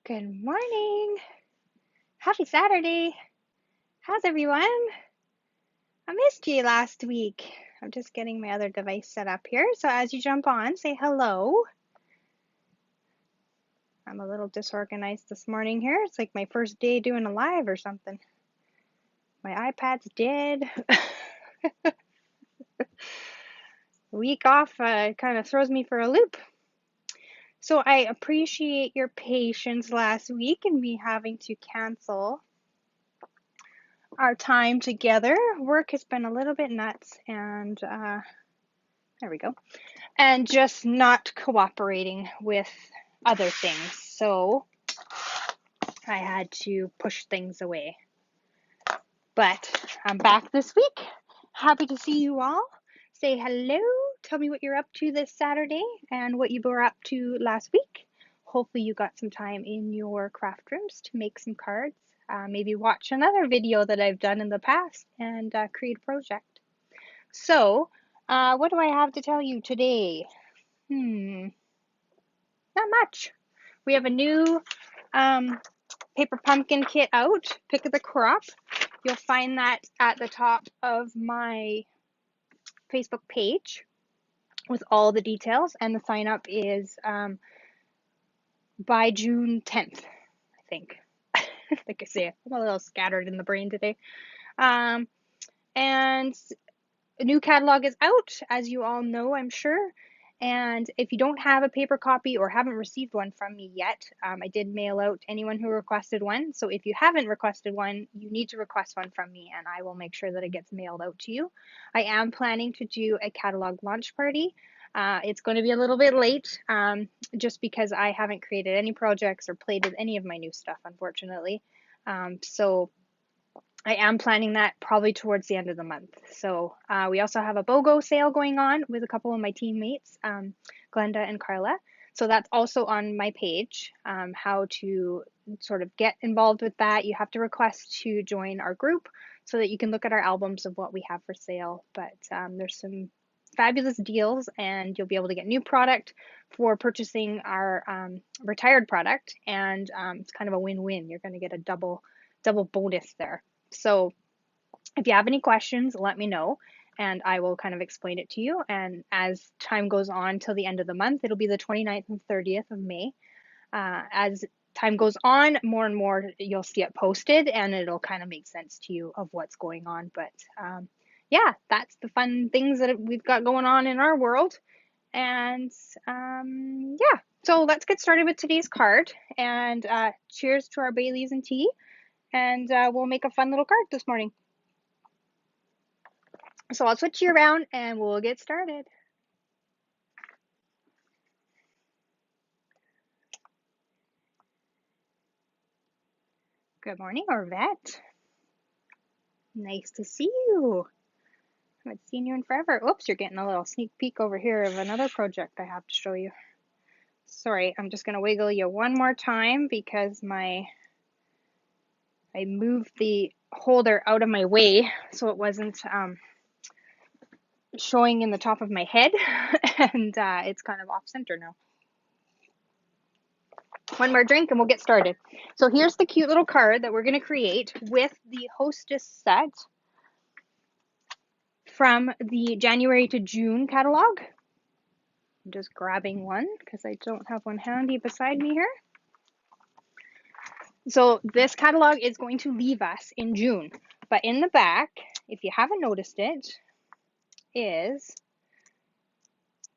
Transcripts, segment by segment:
Good morning. Happy Saturday. How's everyone? I missed you last week. I'm just getting my other device set up here. So as you jump on, say hello. I'm a little disorganized this morning here. It's like my first day doing a live or something. My iPad's dead. Week off kind of throws me for a loop. So I appreciate your patience last week and me having to cancel our time together. Work has been a little bit nuts and there we go. And just not cooperating with other things. So I had to push things away. But I'm back this week. Happy to see you all. Say hello. Tell me what you're up to this Saturday and what you were up to last week. Hopefully you got some time in your craft rooms to make some cards. Maybe watch another video that I've done in the past and create a project. So, what do I have to tell you today? Not much. We have a new paper pumpkin kit out, Pick of the Crop. You'll find that at the top of my Facebook page with all the details, and the sign up is by June 10th, I think. Like I say, I'm a little scattered in the brain today. And a new catalog is out, as you all know, I'm sure. And if you don't have a paper copy or haven't received one from me yet, I did mail out anyone who requested one. So if you haven't requested one, you need to request one from me and I will make sure that it gets mailed out to you. I am planning to do a catalog launch party. It's going to be a little bit late just because I haven't created any projects or played with any of my new stuff, unfortunately. So I am planning that probably towards the end of the month. So we also have a BOGO sale going on with a couple of my teammates, Glenda and Carla. So that's also on my page, how to sort of get involved with that. You have to request to join our group so that you can look at our albums of what we have for sale. But there's some fabulous deals and you'll be able to get new product for purchasing our retired product. And it's kind of a win-win. You're going to get a double bonus there. So if you have any questions, let me know and I will kind of explain it to you. And as time goes on till the end of the month, it'll be the 29th and 30th of May. As time goes on, more and more you'll see it posted and it'll kind of make sense to you of what's going on. But yeah, that's the fun things that we've got going on in our world. And yeah, so let's get started with today's card. And cheers to our Baileys and tea. And we'll make a fun little card this morning. So I'll switch you around and we'll get started. Good morning, Orvette. Nice to see you. I haven't seen you in forever. Oops, you're getting a little sneak peek over here of another project I have to show you. Sorry, I'm just going to wiggle you one more time because I moved the holder out of my way so it wasn't showing in the top of my head and it's kind of off center now. One more drink and we'll get started. So here's the cute little card that we're going to create with the Hostess set from the January to June catalog. I'm just grabbing one because I don't have one handy beside me here. So this catalog is going to leave us in June, but in the back, if you haven't noticed it, is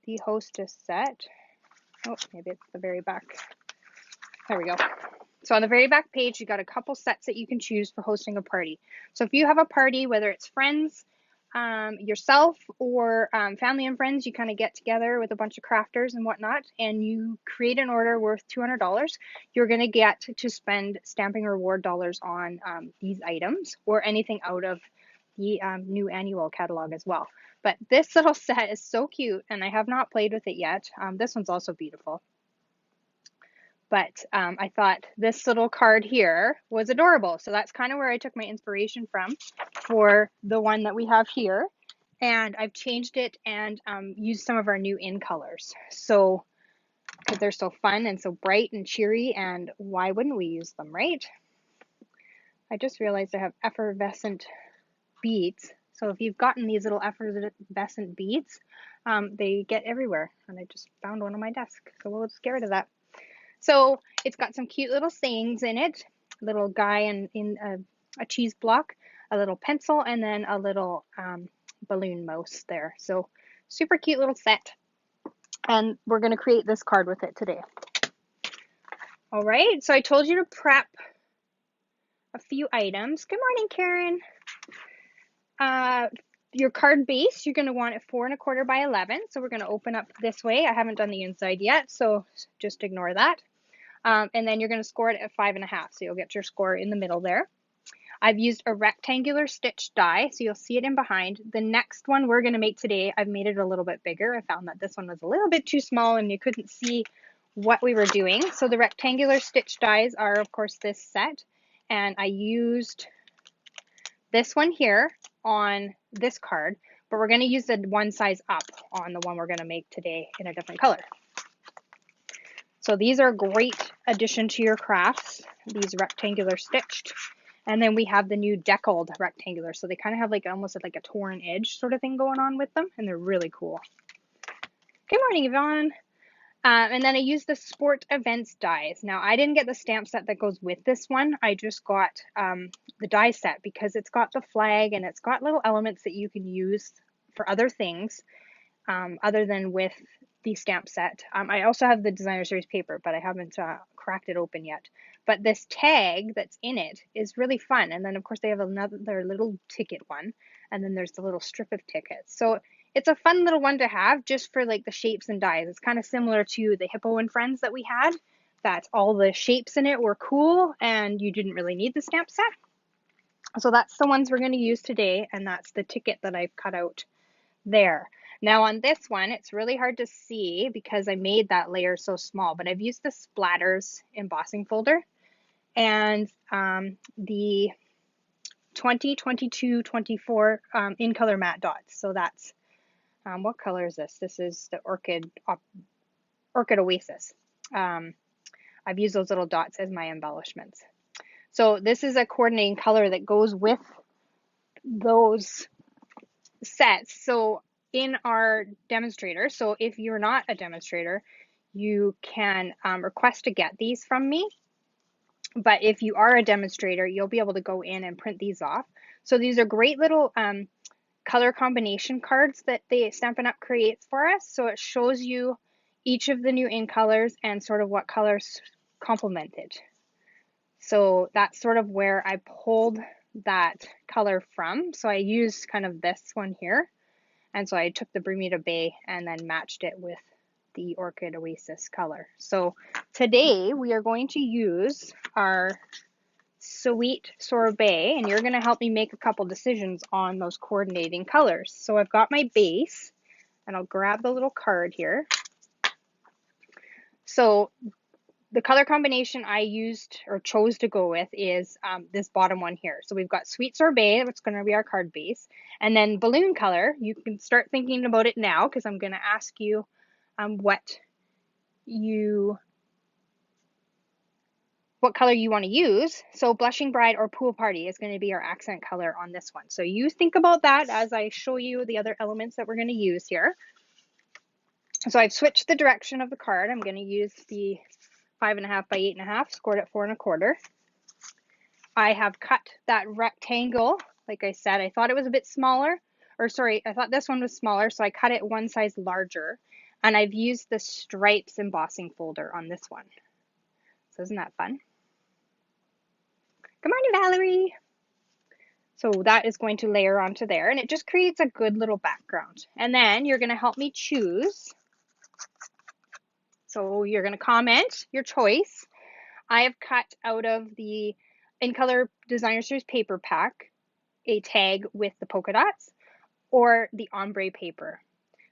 the Hostess set. Oh, maybe it's the very back. There we go. So on the very back page, you got a couple sets that you can choose for hosting a party. So if you have a party, whether it's friends, yourself, or family and friends, you kind of get together with a bunch of crafters and whatnot, and you create an order worth $200, you're going to get to spend Stampin' Reward dollars on these items or anything out of the new annual catalog as well. But this little set is so cute, and I have not played with it yet. This one's also beautiful. But I thought this little card here was adorable. So that's kind of where I took my inspiration from for the one that we have here. And I've changed it and used some of our new in colors. So because they're so fun and so bright and cheery, and why wouldn't we use them, right? I just realized I have effervescent beads. So if you've gotten these little effervescent beads, they get everywhere. And I just found one on my desk. So we'll just get rid of that. So it's got some cute little sayings in it. A little guy in a cheese block, a little pencil, and then a little balloon mouse there. So super cute little set. And we're going to create this card with it today. All right, so I told you to prep a few items. Good morning, Karen. Your card base, you're going to want it 4 1/4 by 11. So we're going to open up this way. I haven't done the inside yet, so just ignore that. And then you're going to score it at 5 1/2. So you'll get your score in the middle there. I've used a rectangular stitch die, so you'll see it in behind. The next one we're going to make today, I've made it a little bit bigger. I found that this one was a little bit too small and you couldn't see what we were doing. So the rectangular stitch dies are, of course, this set. And I used this one here on this card, but we're going to use the one size up on the one we're going to make today in a different color. So these are a great addition to your crafts, these rectangular stitched. And then we have the new deckled rectangular. So they kind of have like almost like a torn edge sort of thing going on with them, and they're really cool. Good morning, Yvonne. And then I used the sport events dies. Now I didn't get the stamp set that goes with this one. I just got the die set because it's got the flag and it's got little elements that you can use for other things other than with the stamp set. I also have the designer series paper, but I haven't cracked it open yet. But this tag that's in it is really fun. And then of course they have another little ticket one. And then there's the little strip of tickets. So it's a fun little one to have just for like the shapes and dies. It's kind of similar to the Hippo and Friends that we had, that all the shapes in it were cool and you didn't really need the stamp set. So that's the ones we're going to use today, and that's the ticket that I've cut out there. Now on this one, it's really hard to see because I made that layer so small, but I've used the Splatters embossing folder and the 2022-24 in color matte dots. So that's, what color is this? This is the Orchid Oasis. I've used those little dots as my embellishments. So this is a coordinating color that goes with those sets. So in our demonstrator, so if you're not a demonstrator, you can request to get these from me. But if you are a demonstrator, you'll be able to go in and print these off. So these are great little color combination cards that the Stampin' Up! Creates for us. So it shows you each of the new in colors and sort of what colors complement it. So that's sort of where I pulled that color from. So I used kind of this one here. And so I took the Bermuda Bay and then matched it with the Orchid Oasis color. So today we are going to use our Sweet Sorbet, and you're going to help me make a couple decisions on those coordinating colors. So I've got my base, and I'll grab the little card here. So the color combination I used or chose to go with is this bottom one here. So we've got Sweet Sorbet, that's going to be our card base. And then balloon color, you can start thinking about it now because I'm going to ask you what color you want to use. So Blushing Bride or Pool Party is going to be our accent color on this one. So you think about that as I show you the other elements that we're going to use here. So I've switched the direction of the card. I'm going to use the 5 1/2 by 8 1/2, scored at 4 1/4. I have cut that rectangle. Like I said, I thought it was a bit smaller, or sorry, I thought this one was smaller, so I cut it one size larger. And I've used the stripes embossing folder on this one. So isn't that fun? Good morning, Valerie. So that is going to layer onto there, and it just creates a good little background. And then you're going to help me choose. So you're going to comment your choice. I have cut out of the In Color Designer Series paper pack a tag with the polka dots or the ombre paper.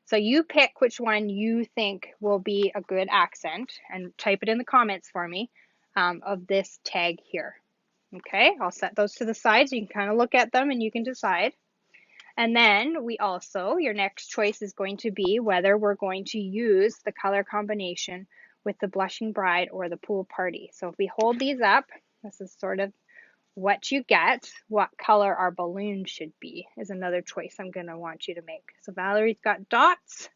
So you pick which one you think will be a good accent and type it in the comments for me of this tag here. Okay, I'll set those to the side so you can kind of look at them and you can decide. And then we also, your next choice is going to be whether we're going to use the color combination with the blushing bride or the pool party. So if we hold these up, this is sort of what you get. What color our balloon should be is another choice I'm going to want you to make. So Valerie's got dots.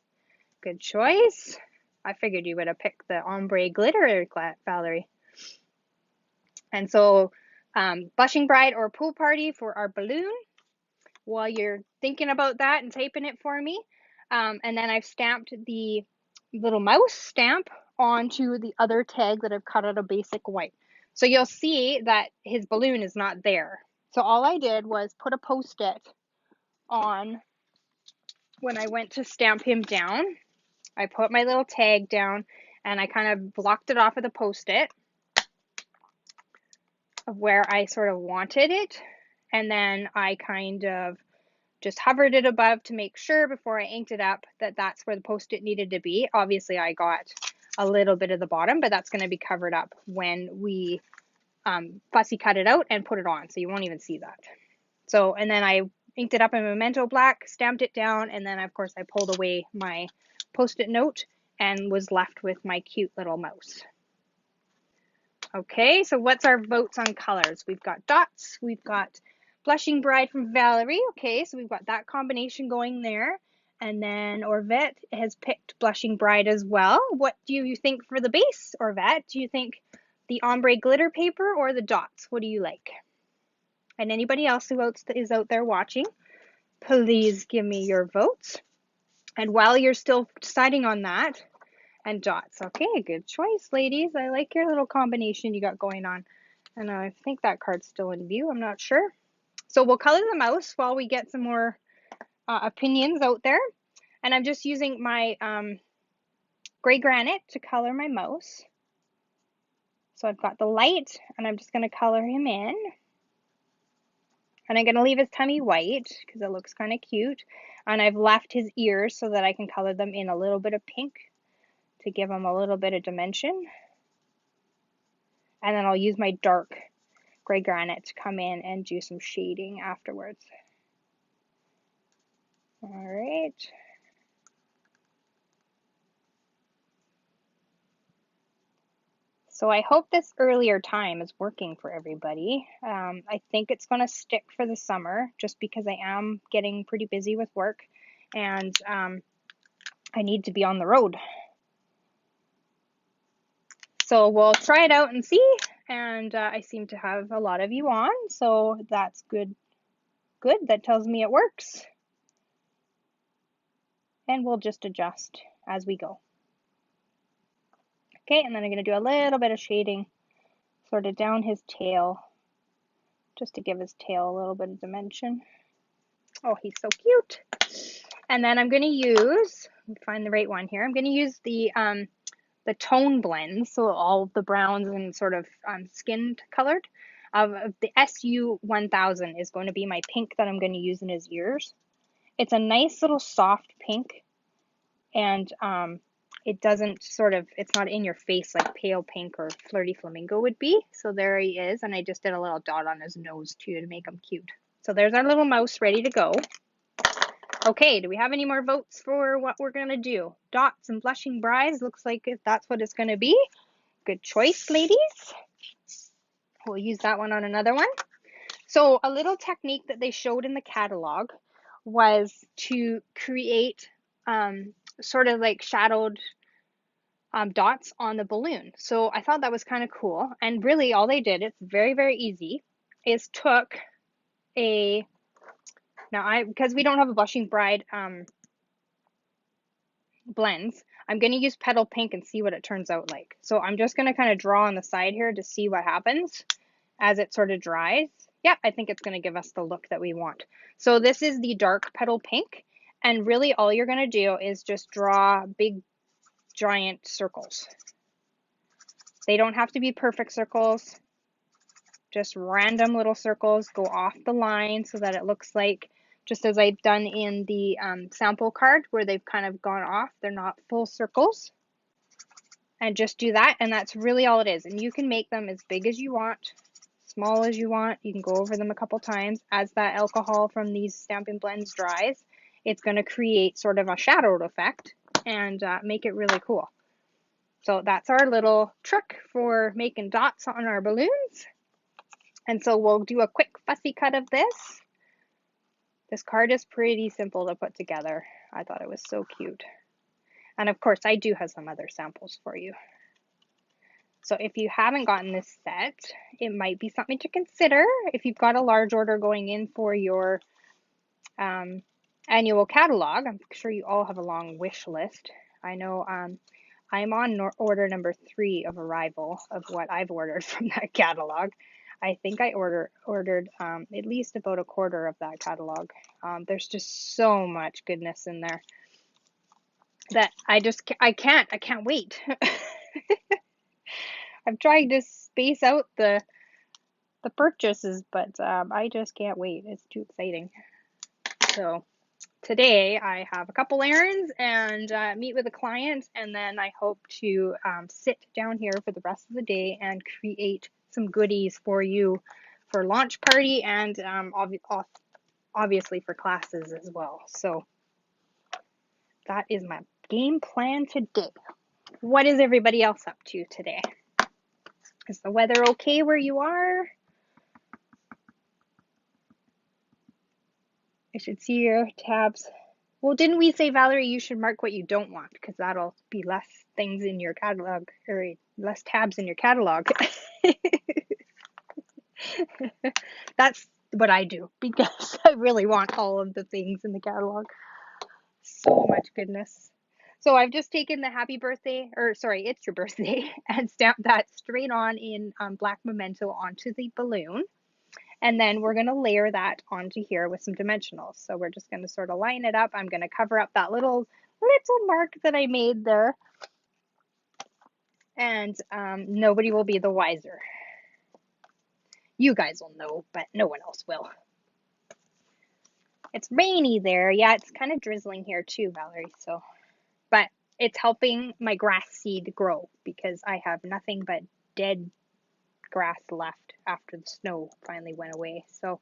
Good choice. I figured you would have picked the ombre glitter, Valerie. And so blushing bride or pool party for our balloon. While you're thinking about that and typing it for me. And then I've stamped the little mouse stamp onto the other tag that I've cut out a basic white. So you'll see that his balloon is not there. So all I did was put a post-it on when I went to stamp him down. I put my little tag down and I kind of blocked it off with a post-it of where I sort of wanted it. And then I kind of just hovered it above to make sure before I inked it up that that's where the post-it needed to be. Obviously, I got a little bit of the bottom, but that's going to be covered up when we fussy cut it out and put it on, so you won't even see that. So, and then I inked it up in Memento Black, stamped it down, and then, of course, I pulled away my post-it note and was left with my cute little mouse. Okay, so what's our votes on colors? We've got dots, we've got Blushing Bride from Valerie. Okay, so we've got that combination going there. And then Orvette has picked Blushing Bride as well. What do you think for the base, Orvette? Do you think the ombre glitter paper or the dots? What do you like? And anybody else who is out there watching, please give me your votes. And while you're still deciding on that, and dots. Okay, good choice, ladies. I like your little combination you got going on. And I think that card's still in view. I'm not sure. So we'll color the mouse while we get some more opinions out there. And I'm just using my gray granite to color my mouse. So I've got the light, and I'm just going to color him in. And I'm going to leave his tummy white because it looks kind of cute. And I've left his ears so that I can color them in a little bit of pink to give him a little bit of dimension. And then I'll use my dark gray granite to come in and do some shading afterwards. All right. So I hope this earlier time is working for everybody. I think it's going to stick for the summer just because I am getting pretty busy with work and I need to be on the road. So we'll try it out and see. And I seem to have a lot of you on, so that's good. Good, that tells me it works. And we'll just adjust as we go. Okay, and then I'm going to do a little bit of shading sort of down his tail, just to give his tail a little bit of dimension. Oh, he's so cute. And then I'm going to use, find the right one here, I'm going to use the tone blends, so all the browns and sort of skin colored. The SU1000 is going to be my pink that I'm going to use in his ears. It's a nice little soft pink, and it doesn't it's not in your face like pale pink or flirty flamingo would be. So there he is, and I just did a little dot on his nose too to make him cute. So there's our little mouse ready to go. Okay, do we have any more votes for what we're going to do? Dots and Blushing Brides, looks like that's what it's going to be. Good choice, ladies. We'll use that one on another one. So a little technique that they showed in the catalog was to create sort of like shadowed dots on the balloon. So I thought that was kind of cool. And really all they did, it's very, very easy, is took because we don't have a Blushing Bride blends, I'm going to use Petal Pink and see what it turns out like. So I'm just going to kind of draw on the side here to see what happens as it sort of dries. Yep, I think it's going to give us the look that we want. So this is the dark Petal Pink, and really all you're going to do is just draw big giant circles. They don't have to be perfect circles, just random little circles. Go off the line so that it looks like, just as I've done in the sample card where they've kind of gone off, they're not full circles. And just do that, and that's really all it is. And you can make them as big as you want, small as you want. You can go over them a couple times. As that alcohol from these Stampin' blends dries, it's going to create sort of a shadowed effect and make it really cool. So that's our little trick for making dots on our balloons. And so we'll do a quick fussy cut of this. This card is pretty simple to put together. I thought it was so cute. And of course, I do have some other samples for you. So if you haven't gotten this set, it might be something to consider if you've got a large order going in for your annual catalog. I'm sure you all have a long wish list. I know I'm on order number 3 of arrival of what I've ordered from that catalog. I think I ordered at least about a quarter of that catalog. There's just so much goodness in there that I can't wait. I'm trying to space out the purchases, but I just can't wait. It's too exciting. So today I have a couple errands and meet with a client, and then I hope to sit down here for the rest of the day and create some goodies for you for launch party and obviously for classes as well. So that is my game plan today. What is everybody else up to today? Is the weather okay where you are? I should see your tabs. Well, didn't we say, Valerie, you should mark what you don't want, because that'll be less things in your catalog, or less tabs in your catalog. That's what I do, because I really want all of the things in the catalog. So much goodness. So I've just taken the happy birthday, or sorry, it's your birthday, and stamped that straight on in black memento onto the balloon. And then we're going to layer that onto here with some dimensionals. So we're just going to sort of line it up. I'm going to cover up that little mark that I made there. And nobody will be the wiser. You guys will know, but no one else will. It's rainy there. Yeah, it's kind of drizzling here too, Valerie. So, but it's helping my grass seed grow because I have nothing but dead grass left after the snow finally went away. So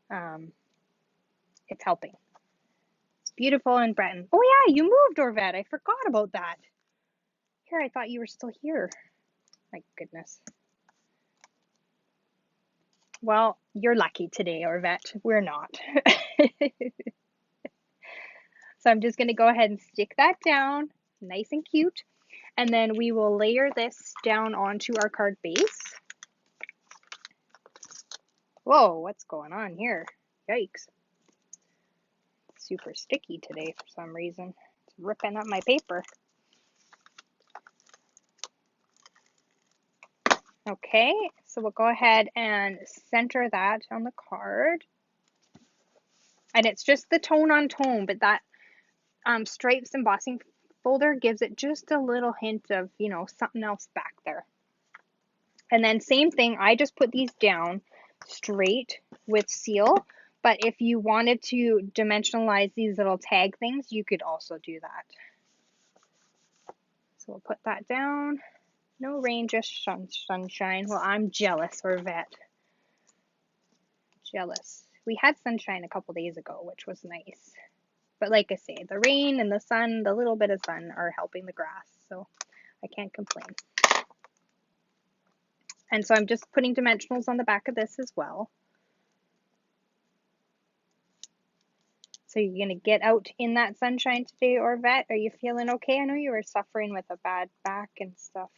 it's helping. It's beautiful in Breton. Oh yeah, you moved, Orvette. I forgot about that. Here, I thought you were still here. My goodness. Well, you're lucky today, Orvette. We're not. So I'm just going to go ahead and stick that down, nice and cute. And then we will layer this down onto our card base. Whoa, what's going on here? Yikes. It's super sticky today for some reason. It's ripping up my paper. Okay, so we'll go ahead and center that on the card. And it's just the tone on tone, but that stripes embossing folder gives it just a little hint of, you know, something else back there. And then same thing, I just put these down straight with seal, but if you wanted to dimensionalize these little tag things, you could also do that. So we'll put that down. No rain, just sunshine. Well, I'm jealous, Orvette. Jealous. We had sunshine a couple days ago, which was nice. But like I say, the rain and the sun, the little bit of sun are helping the grass, so I can't complain. And so I'm just putting dimensionals on the back of this as well. So you're going to get out in that sunshine today, Orvette? Are you feeling okay? I know you were suffering with a bad back and stuff.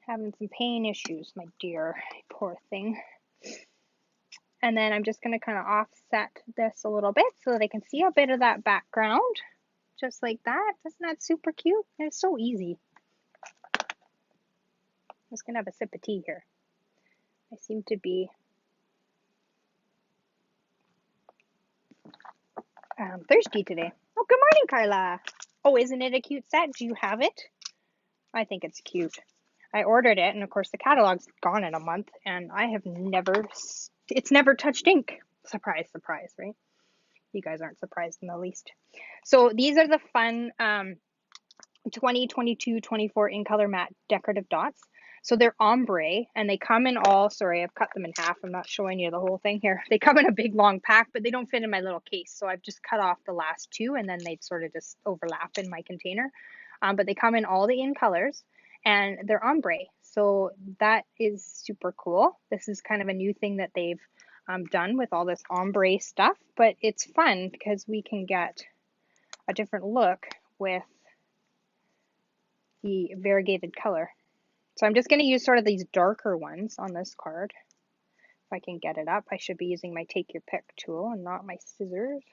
Having some pain issues, my dear. Poor thing. And then I'm just going to kind of offset this a little bit so that I can see a bit of that background. Just like that. Isn't that super cute? And it's so easy. I'm just going to have a sip of tea here. I seem to be thirsty today. Oh, good morning, Carla. Oh, isn't it a cute set? Do you have it? I think it's cute. I ordered it, and of course the catalog's gone in a month, and I have it's never touched ink. Surprise, surprise, right? You guys aren't surprised in the least. So these are the fun 2022-24 in color matte decorative dots. So they're ombre, and they come in all, sorry, I've cut them in half. I'm not showing you the whole thing here. They come in a big long pack, but they don't fit in my little case. So I've just cut off the last two, and then they'd sort of just overlap in my container. But they come in all the in colors, and they're ombre. So that is super cool. This is kind of a new thing that they've done with all this ombre stuff, but it's fun because we can get a different look with the variegated color. So I'm just going to use sort of these darker ones on this card. If I can get it up, I should be using my take your pick tool and not my scissors.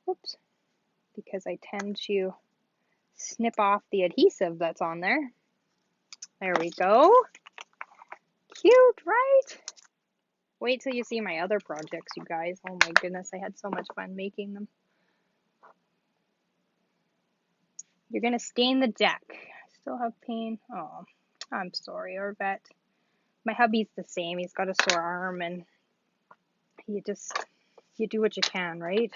Whoops, because I tend to snip off the adhesive that's on there. There we go. Cute, right? Wait till you see my other projects, you guys. Oh my goodness, I had so much fun making them. You're going to stain the deck. I still have pain. Oh, I'm sorry, Arvette. My hubby's the same. He's got a sore arm, and you do what you can, right?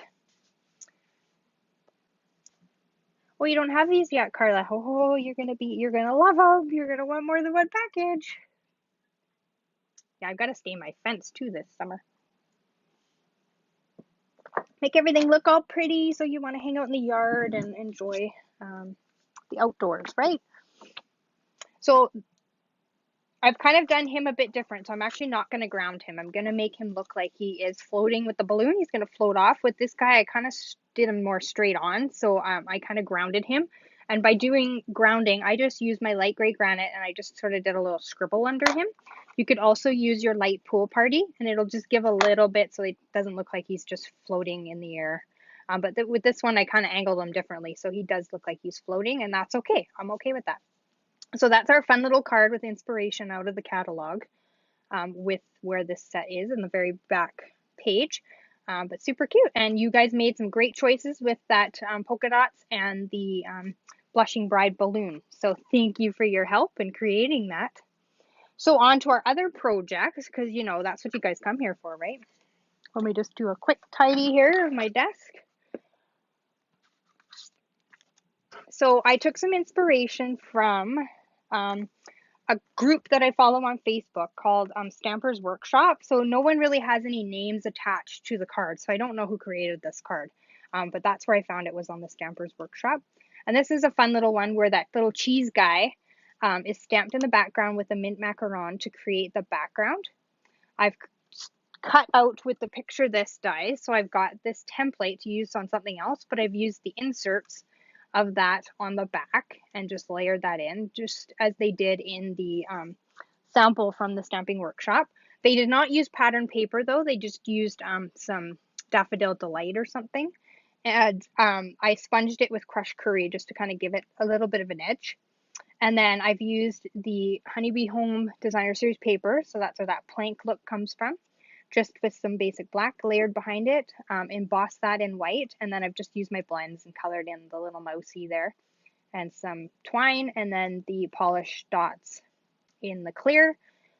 Oh, you don't have these yet, Carla. Oh, you're gonna love them. You're gonna want more than one package. Yeah, I've got to stain my fence too this summer. Make everything look all pretty, so you want to hang out in the yard and enjoy the outdoors, right? So I've kind of done him a bit different, so I'm actually not going to ground him. I'm going to make him look like he is floating with the balloon. He's going to float off. With this guy, I kind of did him more straight on, so I kind of grounded him. And by doing grounding, I just used my light gray granite, and I just sort of did a little scribble under him. You could also use your light pool party, and it'll just give a little bit so it doesn't look like he's just floating in the air. But with this one, I kind of angled him differently, so he does look like he's floating, and that's okay. I'm okay with that. So that's our fun little card with inspiration out of the catalog, with where this set is in the very back page. But super cute. And you guys made some great choices with that polka dots and the blushing bride balloon. So thank you for your help in creating that. So on to our other projects, because you know that's what you guys come here for, right? Let me just do a quick tidy here of my desk. So I took some inspiration from a group that I follow on Facebook called Stamper's Workshop. So no one really has any names attached to the card, so I don't know who created this card. But that's where I found it, was on the Stamper's Workshop. And this is a fun little one where that little cheese guy is stamped in the background with a mint macaron to create the background. I've cut out with the picture this die, so I've got this template to use on something else, but I've used the inserts of that on the back and just layered that in, just as they did in the sample from the stamping workshop. They did not use pattern paper though, they just used some Daffodil Delight or something, and I sponged it with crushed curry just to kind of give it a little bit of an edge. And then I've used the Honeybee Home Designer Series paper, so that's where that plank look comes from, just with some basic black layered behind it, embossed that in white, and then I've just used my blends and colored in the little mousey there, and some twine, and then the polished dots in the clear,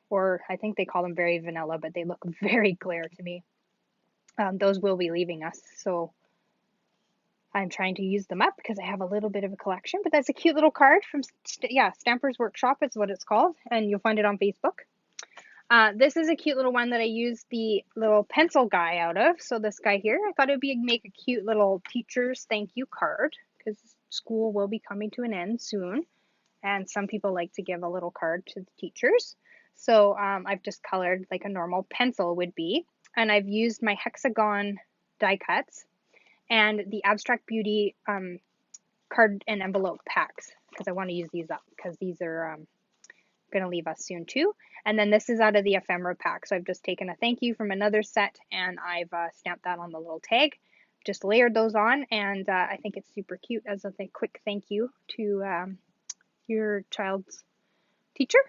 or I think they call them very vanilla, but they look very clear to me. Those will be leaving us, so I'm trying to use them up because I have a little bit of a collection, but that's a cute little card from, Stamper's Workshop is what it's called, and you'll find it on Facebook. This is a cute little one that I used the little pencil guy out of. So this guy here, I thought it would make a cute little teacher's thank you card because school will be coming to an end soon. And some people like to give a little card to the teachers. So I've just colored like a normal pencil would be. And I've used my hexagon die cuts and the Abstract Beauty card and envelope packs because I want to use these up because these are going to leave us soon too. And then this is out of the ephemera pack, so I've just taken a thank you from another set and I've stamped that on the little tag, just layered those on, and I think it's super cute as a quick thank you to your child's teacher.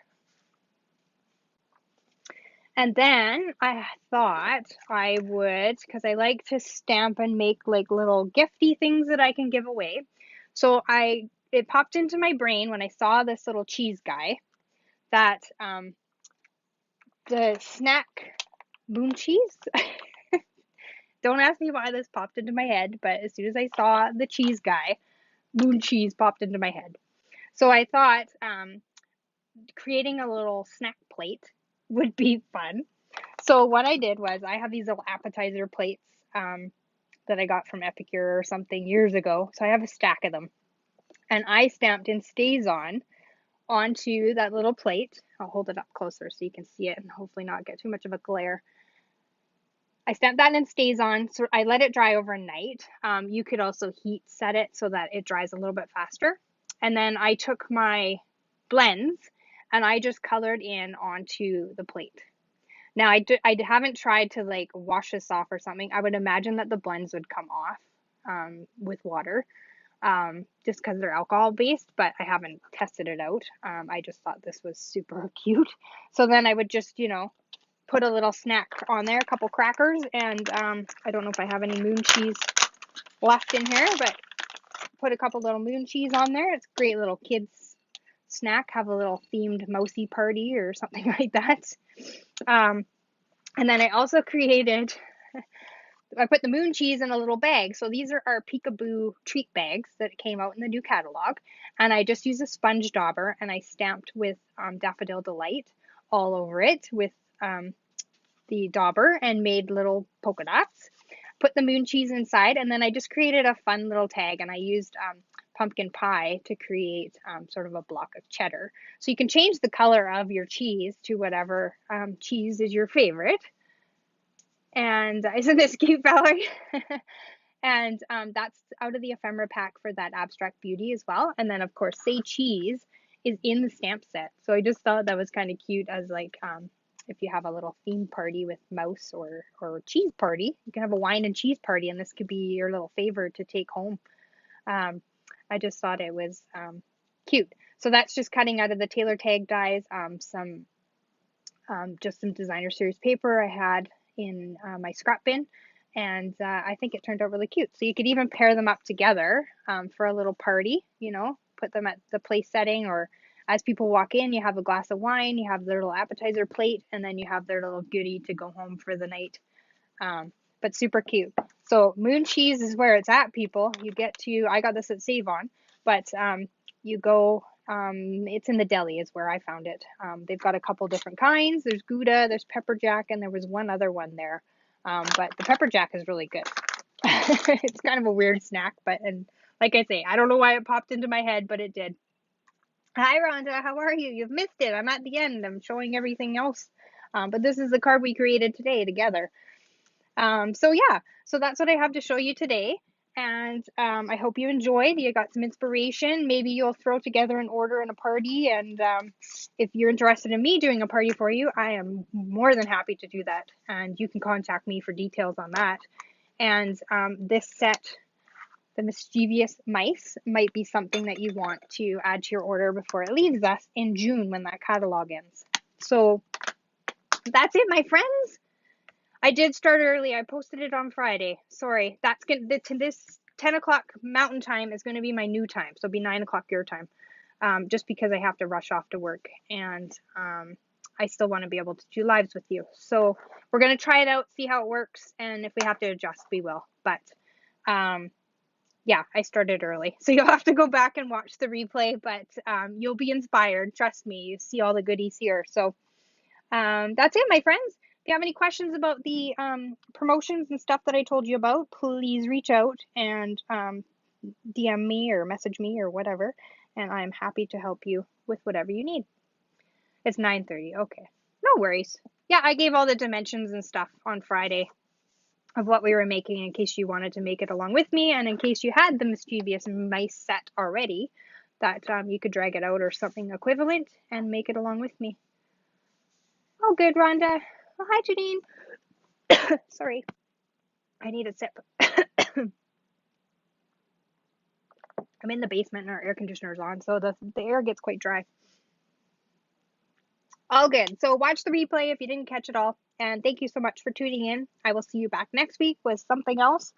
And then I thought I would, because I like to stamp and make like little gifty things that I can give away, so it popped into my brain when I saw this little cheese guy that the snack moon cheese. Don't ask me why this popped into my head, but as soon as I saw the cheese guy, moon cheese popped into my head. So I thought creating a little snack plate would be fun. So what I did was I have these little appetizer plates that I got from Epicure or something years ago. So I have a stack of them. And I stamped in StazOn onto that little plate. I'll hold it up closer so you can see it and hopefully not get too much of a glare. I stamped that in StazOn, so I let it dry overnight. You could also heat set it so that it dries a little bit faster. And then I took my blends and I just colored in onto the plate. Now I haven't tried to like wash this off or something. I would imagine that the blends would come off with water just because they're alcohol based, but I haven't tested it out. I just thought this was super cute. So then I would just, put a little snack on there, a couple crackers, and I don't know if I have any moon cheese left in here, but put a couple little moon cheese on there. It's a great little kids snack. Have a little themed mousy party or something like that. And then I also created, I put the moon cheese in a little bag. So these are our Peekaboo treat bags that came out in the new catalog. And I just used a sponge dauber and I stamped with Daffodil Delight all over it with the dauber and made little polka dots. Put the moon cheese inside, and then I just created a fun little tag, and I used pumpkin pie to create sort of a block of cheddar. So you can change the color of your cheese to whatever cheese is your favorite. And isn't this cute, Valerie? And that's out of the ephemera pack for that abstract beauty as well. And then, of course, Say Cheese is in the stamp set. So I just thought that was kind of cute as like if you have a little theme party with mouse or cheese party, you can have a wine and cheese party, and this could be your little favorite to take home. I just thought it was cute. So that's just cutting out of the Taylor Tag dies, just some designer series paper I had in my scrap bin, and I think it turned out really cute. So you could even pair them up together for a little party, put them at the place setting, or as people walk in, you have a glass of wine, you have their little appetizer plate, and then you have their little goodie to go home for the night. But super cute. So moon cheese is where it's at, people. You get to, I got this at Save On, but you go, it's in the deli is where I found it. They've got a couple different kinds. There's Gouda, there's pepper jack, and there was one other one there. But the pepper jack is really good. It's kind of a weird snack, and like I say, I don't know why it popped into my head, but it did. Hi, Rhonda. How are you? You've missed it. I'm at the end. I'm showing everything else. But this is the card we created today together. So yeah, so that's what I have to show you today. And I hope you enjoyed. You got some inspiration. Maybe you'll throw together an order and a party. And if you're interested in me doing a party for you, I am more than happy to do that. And you can contact me for details on that. And this set, the Mischievous mice, might be something that you want to add to your order before it leaves us in June when that catalog ends. So that's it, my friends. I did start early. I posted it on Friday. Sorry. That's this 10 o'clock Mountain Time is going to be my new time. So it'll be 9 o'clock your time. Just because I have to rush off to work. And I still want to be able to do lives with you. So we're going to try it out, see how it works. And if we have to adjust, we will. But yeah, I started early. So you'll have to go back and watch the replay. But you'll be inspired. Trust me. You see all the goodies here. So that's it, my friends. If you have any questions about the promotions and stuff that I told you about, please reach out and DM me or message me or whatever, and I'm happy to help you with whatever you need. It's 9:30. Okay. No worries. Yeah, I gave all the dimensions and stuff on Friday of what we were making in case you wanted to make it along with me, and in case you had the Mischievous mice set already, that you could drag it out or something equivalent and make it along with me. Oh, good, Rhonda. Oh, hi, Janine. Sorry. I need a sip. I'm in the basement and our air conditioner's on, so the air gets quite dry. All good. So watch the replay if you didn't catch it all. And thank you so much for tuning in. I will see you back next week with something else.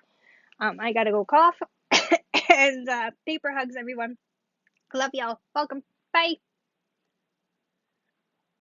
I gotta go cough. And paper hugs, everyone. Love y'all. Welcome. Bye.